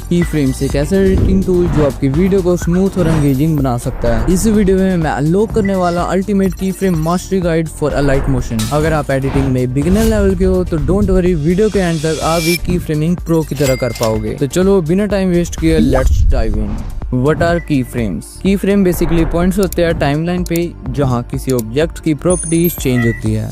की फ्रेम्स एक ऐसा एडिटिंग टूल जो आपकी वीडियो को स्मूथ और एंगेजिंग बना सकता है। इस वीडियो में मैं अनलॉक करने वाला ultimate keyframe mastery guide for Alight Motion. अगर आप एडिटिंग में बिगिनर लेवल के हो तो डोंट वरी, वीडियो के एंड तक आप भी की फ्रेमिंग प्रो की तरह कर पाओगे। तो चलो बिना टाइम वेस्ट किए let's dive in. What are keyframes? Keyframe basically points होते हैं टाइमलाइन पे जहाँ किसी ऑब्जेक्ट की प्रॉपर्टीज चेंज होती है,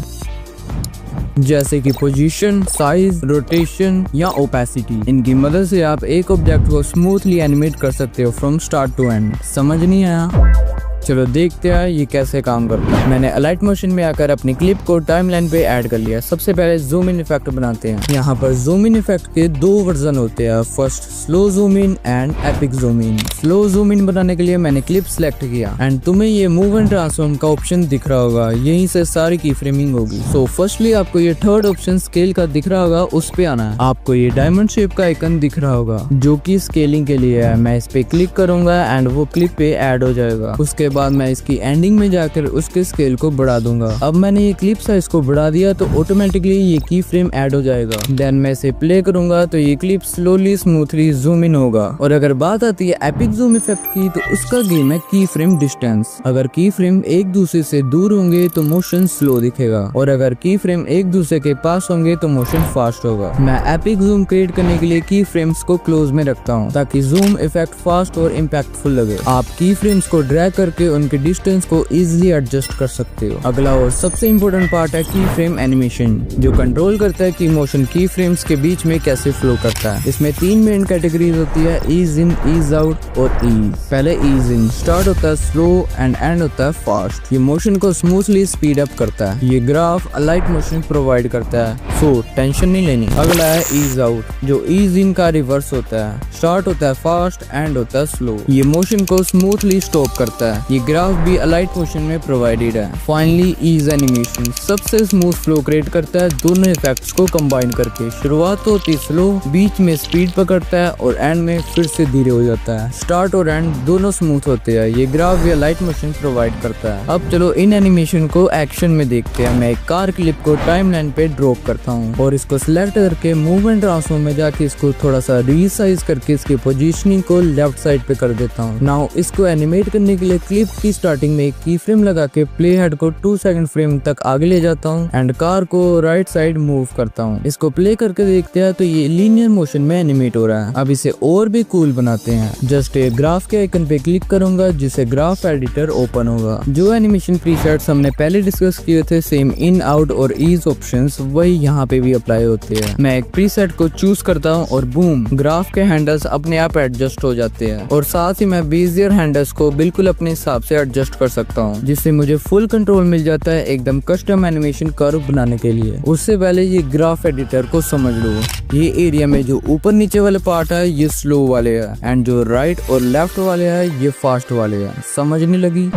जैसे कि पोजीशन, साइज, रोटेशन या ओपेसिटी। इनकी मदद से आप एक ऑब्जेक्ट को स्मूथली एनिमेट कर सकते हो फ्रॉम स्टार्ट टू एंड। समझ नहीं आया? चलो देखते हैं ये कैसे काम करता है। मैंने अलाइट मोशन में आकर अपनी क्लिप को टाइमलाइन पे ऐड कर लिया। सबसे पहले जूम इन इफेक्ट बनाते हैं। यहाँ पर जूम इन इफेक्ट के दो वर्जन होते हैं, first slow zoom in and epic zoom in. Slow zoom in बनाने के लिए मैंने क्लिप सेलेक्ट किया एंड तुम्हें ये मूव एंड ट्रांसफॉर्म का ऑप्शन दिख रहा होगा, यहीं से सारी की फ्रेमिंग होगी। सो फर्स्टली आपको ये थर्ड ऑप्शन स्केल का दिख रहा होगा, उस पे आना है। आपको ये डायमंड शेप का आइकन दिख रहा होगा जो की स्केलिंग के लिए है। मैं इस पे क्लिक करूंगा एंड वो क्लिप पे ऐड हो जाएगा। उसके बाद मैं इसकी एंडिंग में जाकर उसके स्केल को बढ़ा दूंगा। अब मैंने ये क्लिप साइज को बढ़ा दिया तो ऑटोमेटिकली ये की फ्रेम ऐड हो जाएगा। देन मैं इसे प्ले करूंगा तो ये clip slowly smoothly zoom in होगा। और अगर बात आती है एपिक जूम इफेक्ट की तो उसका गेम है की फ्रेम डिस्टेंस। अगर की फ्रेम एक दूसरे से दूर होंगे तो मोशन स्लो दिखेगा और अगर की फ्रेम एक दूसरे के पास होंगे तो मोशन फास्ट होगा। मैं एपिक जूम क्रिएट करने के लिए की फ्रेम्स को क्लोज में रखता हूँ ताकि जूम इफेक्ट फास्ट और इम्पैक्टफुल लगे। आप की फ्रेम्स को ड्रैग करके उनके डिस्टेंस को इजीली एडजस्ट कर सकते हो। अगला और सबसे इम्पोर्टेंट पार्ट है की फ्रेम एनिमेशन, जो कंट्रोल करता है कि मोशन की फ्रेम्स के बीच में कैसे फ्लो करता है। इसमें तीन मेन कैटेगरीज होती है, ईज इन, ईज आउट और ईज। पहले ईज इन स्टार्ट होता है स्लो एंड एंड होता है फास्ट। ये मोशन को स्मूथली स्पीड अप करता है। ये ग्राफ अलाइट मोशन प्रोवाइड करता है, सो टेंशन नहीं लेनी। अगला है ईज आउट, जो ईज इन का रिवर्स होता है, स्टार्ट होता है फास्ट एंड होता है स्लो। ये मोशन को स्मूथली स्टॉप करता है। ये ग्राफ भी अलाइट मोशन में प्रोवाइडेड है। फाइनली ईज एनिमेशन सबसे स्मूथ फ्लो क्रिएट करता है दोनों इफेक्ट्स को कंबाइन करके। शुरुआत होती स्लो, बीच में स्पीड पकड़ता है और एंड में फिर से धीरे हो जाता है। स्टार्ट और एंड दोनों स्मूथ होते हैं। ये ग्राफ भी लाइट मोशन प्रोवाइड करता है। अब चलो इन एनिमेशन को एक्शन में देखते हैं। मैं एक कार क्लिप को टाइमलाइन पे ड्रॉप करता हूँ और इसको सिलेक्ट करके मूव एंड ट्रांसफॉर्म में जाके इसको थोड़ा सा रीसाइज करके इसकी पोजीशनिंग को लेफ्ट साइड पे कर देता हूँ। नाउ इसको एनिमेट करने के लिए क्लिप की स्टार्टिंग में की फ्रेम लगा के प्ले हेड को 2 सेकंड फ्रेम तक आगे ले जाता हूँ एंड कार को राइट साइड मूव करता हूँ। इसको प्ले करके देखते हैं तो ये लीनियर मोशन में एनिमेट हो रहा है। अब इसे और भी कूल बनाते हैं। जस्ट एक ग्राफ के आइकन पे क्लिक करूंगा जिससे ग्राफ एडिटर ओपन होगा। जो एनिमेशन प्रीसेट्स हमने पहले डिस्कस किए थे, सेम इन, आउट और ईज ऑप्शंस, वही यहाँ पे भी अप्लाई होते हैं। मैं एक प्रीसेट को चूज करता हूँ और बूम, ग्राफ के हैंडल्स अपने आप एडजस्ट हो जाते हैं और साथ ही मैं बेजियर हैंडल्स को बिल्कुल अपने हिसाब से एडजस्ट कर सकता हूँ, जिससे मुझे फुल कंट्रोल मिल जाता है एकदम कस्टम एनिमेशन कर्व बनाने के लिए। उससे पहले ये ग्राफ एडिटर को समझ लो। ये एरिया में जो ऊपर नीचे वाले पार्ट है ये स्लो वाले है एंड जो राइट और लेफ्ट वाले है ये फास्ट वाले है। समझने लगी?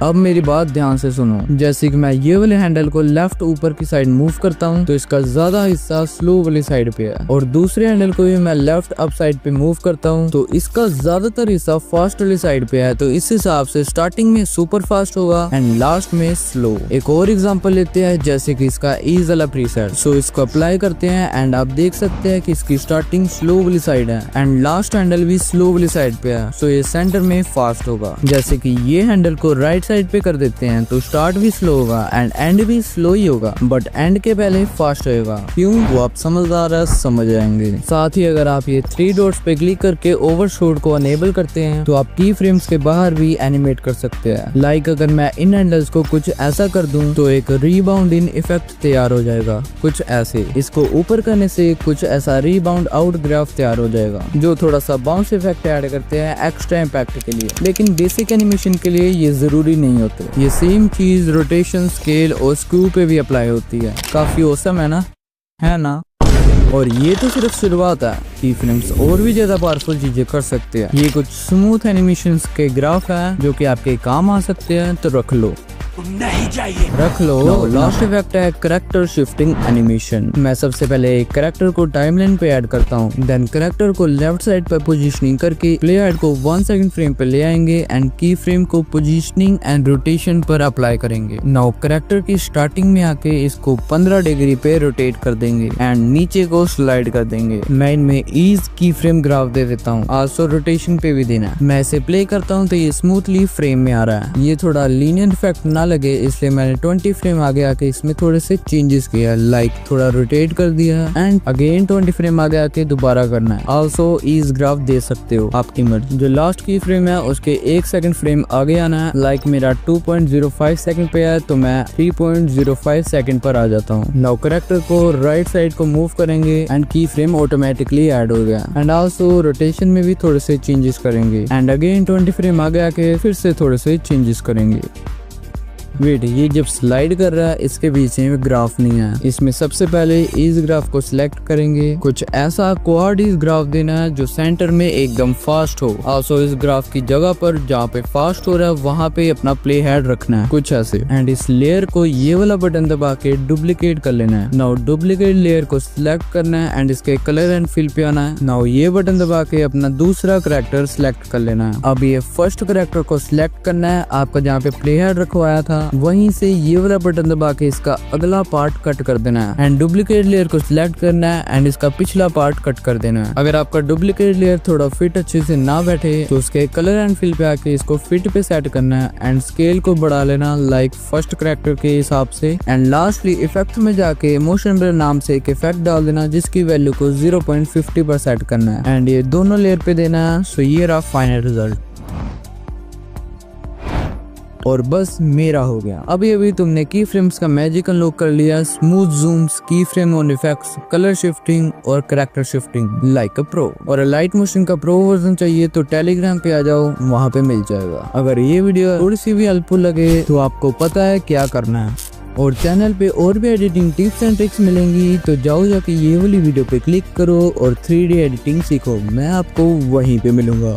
अब मेरी बात ध्यान से सुनो। जैसे कि मैं ये वाले हैंडल को लेफ्ट ऊपर की साइड मूव करता हूँ तो इसका ज्यादा हिस्सा स्लो वाली साइड पे है और दूसरे हैंडल को भी मैं लेफ्ट अप साइड पे मूव करता हूँ तो इसका ज्यादातर हिस्सा फास्ट वाली साइड पे है। तो इस हिसाब से स्टार्टिंग में सुपर फास्ट होगा एंड लास्ट में स्लो। एक और एग्जांपल लेते हैं, जैसे कि इसका ईज वाला प्रीसेट। सो इसको अप्लाई करते हैं एंड आप देख सकते हैं कि इसकी स्टार्टिंग स्लो वाली साइड है एंड लास्ट हैंडल भी स्लो वाली साइड पे है। सो ये सेंटर में फास्ट होगा। जैसे कि ये हैंडल को राइट साइड पे कर देते हैं तो स्टार्ट भी स्लो होगा एंड एंड भी स्लो ही होगा, बट एंड के पहले फास्ट होगा। क्यों? वो आप समझदार है, समझ जाएंगे। साथ ही अगर आप ये 3 डॉट्स पे क्लिक करके ओवरशूट को अनेबल करते हैं तो आप की फ्रेम्स के बाहर भी एनिमेट कर सकते हैं। लाइक अगर मैं इन हैंडल्स को कुछ ऐसा कर दूं तो एक रीबाउंड इन इफेक्ट तैयार हो जाएगा, कुछ ऐसे। इसको ऊपर करने से कुछ ऐसा रीबाउंड आउट ग्राफ तैयार हो जाएगा जो थोड़ा सा बाउंस इफेक्ट ऐड करते हैं एक्स्ट्रा इम्पैक्ट के लिए, लेकिन बेसिक एनिमेशन के लिए ये जरूरी नहीं होते। ये सेम चीज रोटेशन, स्केल और स्क्रू पे भी अप्लाई होती है। काफी औसम है ना? और ये तो सिर्फ शुरुआत है। की फ्रेम्स और भी ज्यादा पावरफुल चीजें कर सकते हैं। ये कुछ स्मूथ एनिमेशंस के ग्राफ है जो कि आपके काम आ सकते हैं, तो रख लो। नहीं चाहिए। रख लो। लास्ट इफेक्ट है करेक्टर शिफ्टिंग एनिमेशन। मैं सबसे पहले करेक्टर को टाइमलाइन पे ऐड करता हूँ, देन करेक्टर को लेफ्ट साइड पर पोजीशनिंग करके प्ले हेड को 1 सेकंड फ्रेम पे ले आएंगे एंड की फ्रेम को पोजीशनिंग एंड रोटेशन पर अप्लाई करेंगे। नाउ करेक्टर की स्टार्टिंग में आके इसको 15 डिग्री पे रोटेट कर देंगे एंड नीचे को स्लाइड कर देंगे। मैं इनमें ईज की फ्रेम ग्राफ दे देता हूँ, आल्सो रोटेशन पे भी देना है। मैं इसे प्ले करता हूँ तो ये स्मूथली फ्रेम में आ रहा है। ये थोड़ा लीनियर इफेक्ट ना लगे इसलिए मैंने 20 फ्रेम आगे आके इसमें थोड़े से चेंजेस किया, लाइक थोड़ा रोटेट कर दिया एंड अगेन 20 फ्रेम आगे आके दोबारा करना है। आल्सो ईज ग्राफ दे सकते हो, आपकी मर्जी। जो लास्ट की फ्रेम है उसके 1 सेकंड फ्रेम आगे आना है, लाइक मेरा 2.05 सेकंड पे है तो मैं 3.05 सेकंड पर आ जाता हूँ। नाउ करेक्टर को राइट साइड को मूव करेंगे एंड की फ्रेम ऑटोमेटिकली ऐड हो गया एंड आल्सो रोटेशन में भी थोड़े से चेंजेस करेंगे एंड अगेन 20 फ्रेम आगे आके फिर से थोड़े से चेंजेस करेंगे। वेट, ये जब स्लाइड कर रहा है इसके पीछे में ग्राफ नहीं है। इसमें सबसे पहले इस ग्राफ को सिलेक्ट करेंगे, कुछ ऐसा क्वाड इस ग्राफ देना है जो सेंटर में एकदम फास्ट हो। आल्सो इस ग्राफ की जगह पर जहाँ पे फास्ट हो रहा है वहाँ पे अपना प्ले हेड रखना है, कुछ ऐसे। एंड इस लेयर को ये वाला बटन दबा के डुप्लीकेट कर लेना है। नाउ डुप्लीकेट लेयर को सिलेक्ट करना है एंड इसके कलर एंड फिल पे आना है। नाउ ये बटन दबा के अपना दूसरा करेक्टर सिलेक्ट कर लेना है। अब ये फर्स्ट करेक्टर को सिलेक्ट करना है, आपका जहाँ पे प्ले हेड रखवाया था वहीं से ये वाला बटन दबा के इसका अगला पार्ट कट कर देना है एंड डुप्लीकेट लेयर को सिलेक्ट करना है एंड इसका पिछला पार्ट कट कर देना है। अगर आपका डुप्लीकेट लेयर थोड़ा फिट अच्छे से ना बैठे तो उसके कलर एंड फिल पे आके इसको फिट पे सेट करना है एंड स्केल को बढ़ा लेना, लाइक फर्स्ट करेक्टर के हिसाब से। एंड लास्टली इफेक्ट में जाके मोशन ब्लर नाम से एक इफेक्ट डाल देना जिसकी वैल्यू को 0.50 पर सेट करना है एंड ये दोनों लेयर पे देना है। सो ये रहा फाइनल रिजल्ट और बस मेरा हो गया। अभी तुमने की फ्रेम्स का मैजिक अनलॉक कर लिया, smooth zooms, key frame on effects, colour shifting और character shifting like a pro. और लाइट मोशन का प्रो वर्जन चाहिए तो टेलीग्राम पे आ जाओ, वहाँ पे मिल जाएगा। अगर ये वीडियो थोड़ी सी भी हेल्पफुल लगे तो आपको पता है क्या करना है। और चैनल पे और भी एडिटिंग टिप्स एंड ट्रिक्स मिलेंगी तो जाओ जाके ये वाली वीडियो पे क्लिक करो और 3D एडिटिंग सीखो। मैं आपको वहीं पे मिलूंगा।